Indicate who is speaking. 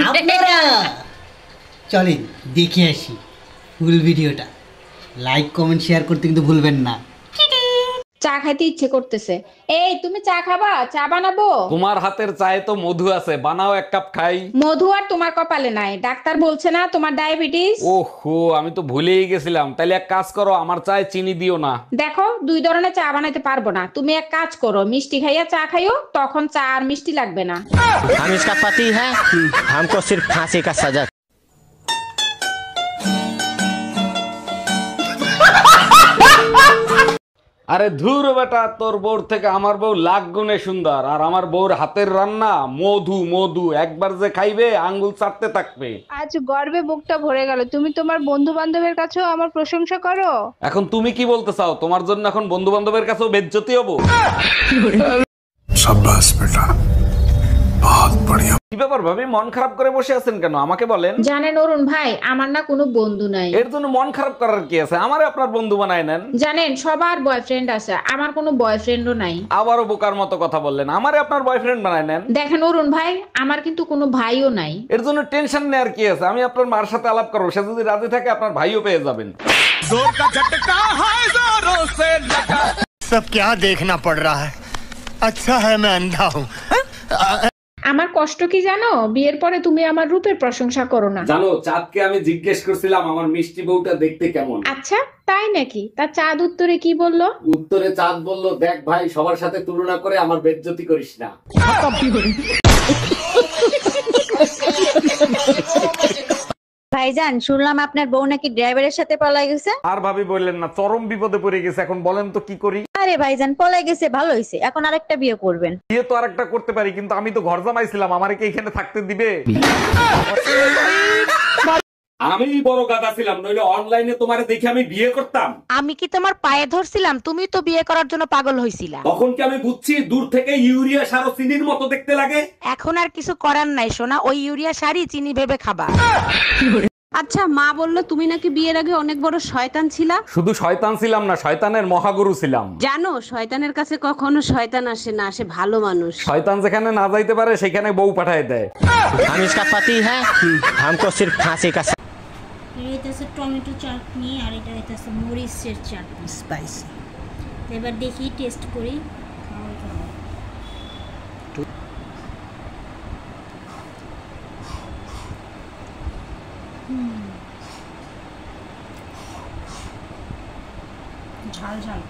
Speaker 1: আপনারা চলেন দেখে আসি ফুল ভিডিওটা। লাইক কমেন্ট শেয়ার করতে কিন্তু ভুলবেন না।
Speaker 2: চা খাইতে ইচ্ছে করতেছে। এই তুমি চা খাবা? চা বানাবো?
Speaker 3: তোমার হাতের চায়ে তো মধু আছে, বানাও এক কাপ খাই।
Speaker 2: মধু আর তোমার কপালে নাই। ডাক্তার বলছে না তোমার ডায়াবেটিস।
Speaker 3: ওহো, আমি তো ভুলেই গেছিলাম। তাইলে এক কাজ করো, আমার চায়ে চিনি দিও না।
Speaker 2: দেখো, দুই ধরনের চা বানাইতে পারবো না। তুমি এক কাজ করো, মিষ্টি খাইয়া চা খাইও, তখন চা আর মিষ্টি লাগবে না।
Speaker 4: हम इसका पति है, हमको सिर्फ फांसी का सजा।
Speaker 3: আরে ধুর বেটা, তোর বউর থেকে আমার বউ লাখ গুণে সুন্দর। আর আমার বউর হাতের রান্না মধু মধু, একবার যে খাইবে আঙ্গুল চাটতে থাকবে।
Speaker 5: আজ গর্বে বুকটা ভরে গেল। তুমি তোমার বন্ধু বান্ধবের কাছেও আমার প্রশংসা করো।
Speaker 3: এখন তুমি কি বলতে চাও? তোমার জন্য এখন বন্ধু বান্ধবের কাছেও বেজ্জতি হবো?
Speaker 6: शाबाश बेटा, बहुत बढ़िया।
Speaker 3: কি ব্যাপার ভাবি, মন খারাপ করে বসে আছেন কেন? আমাকে বলেন।
Speaker 2: জানেন অরুণ ভাই, আমার না কোনো বন্ধু নাই।
Speaker 3: এর জন্য মন খারাপ করার কি আছে? আমারে আপনার বন্ধু বানায় নেন।
Speaker 2: জানেন সবার বয়ফ্রেন্ড আছে, আমার কোনো বয়ফ্রেন্ডও নাই।
Speaker 3: আবারও বোকার মতো কথা বললেন। আমারে আপনার বয়ফ্রেন্ড বানায় নেন।
Speaker 2: দেখেন অরুণ ভাই, আমার কিন্তু কোনো ভাইও নাই।
Speaker 3: এর জন্য টেনশন নেওয়ার কি আছে? আমি আপনার মার সাথে আলাপ করবো, সে যদি রাজি থাকে আপনার ভাইও পেয়ে যাবেন।
Speaker 4: सब क्या देखना पड़ रहा है? अच्छा है मैं अंधा हूँ।
Speaker 2: আমার কষ্ট কি জানো? বিয়ের পরে তুমি আমার রূপের প্রশংসা করো না।
Speaker 3: জানো, চাঁদকে আমি জিজ্ঞেস করছিলাম আমার মিষ্টি বউটা দেখতে কেমন।
Speaker 2: আচ্ছা তাই নাকি? তা চাঁদ উত্তরে কি বললো?
Speaker 3: উত্তরে চাঁদ বলল, দেখ ভাই, সবার সাথে তুলনা করে আমার বেজ্জতি করিস না।
Speaker 7: ভাইজান, শুনলাম আপনার বউ নাকি ড্রাইভারের সাথে পলাই গেছে।
Speaker 3: আর ভাবি বললেন না, চরম বিপদে পড়ে গেছে। এখন বলেন তো কি করি?
Speaker 7: আরে ভাইজান, পলাই গেছে ভালো হয়েছে, এখন আরেকটা বিয়ে করবেন।
Speaker 3: বিয়ে তো আরেকটা করতে পারি, কিন্তু আমি তো ঘর জামাইছিলাম, আমারে কি এখানে থাকতে দিবে? আমি বড় গাদা ছিলাম, নইলে অনলাইনে তোমারে দেখে আমি বিয়ে করতাম।
Speaker 8: আমি কি তোমার পায়ে ধরছিলাম? তুমি তো বিয়ে করার জন্য পাগল হইছিলা।
Speaker 3: তখন কি আমি বুঝছি দূর থেকে ইউরিয়া সার ও চিনির মতো দেখতে লাগে?
Speaker 8: এখন আর কিছু করার নাই সোনা, ওই ইউরিয়া সারই চিনি ভেবে খাবা।
Speaker 5: আচ্ছা, মা বললো তুমি নাকি বিয়ের আগে অনেক বড় শয়তান ছিলা।
Speaker 3: শুধু শয়তান ছিলাম না, শয়তানের মহাগুরু ছিলাম।
Speaker 5: জানো, শয়তানের কাছে কখনো শয়তান আসে না, আসে ভালো মানুষ।
Speaker 3: শয়তান যেখানে না যাইতে পারে সেখানে বউ পাঠায় দেয়।
Speaker 4: हम इसका पति है, हमको सिर्फ फांसी का सजा।
Speaker 9: এটা হচ্ছে টমেটো চাটনি, আর এটা হচ্ছে মরিচের চাটনি, স্পাইসি। এবার দেখি, টেস্ট করি। ঝাল ঝাল।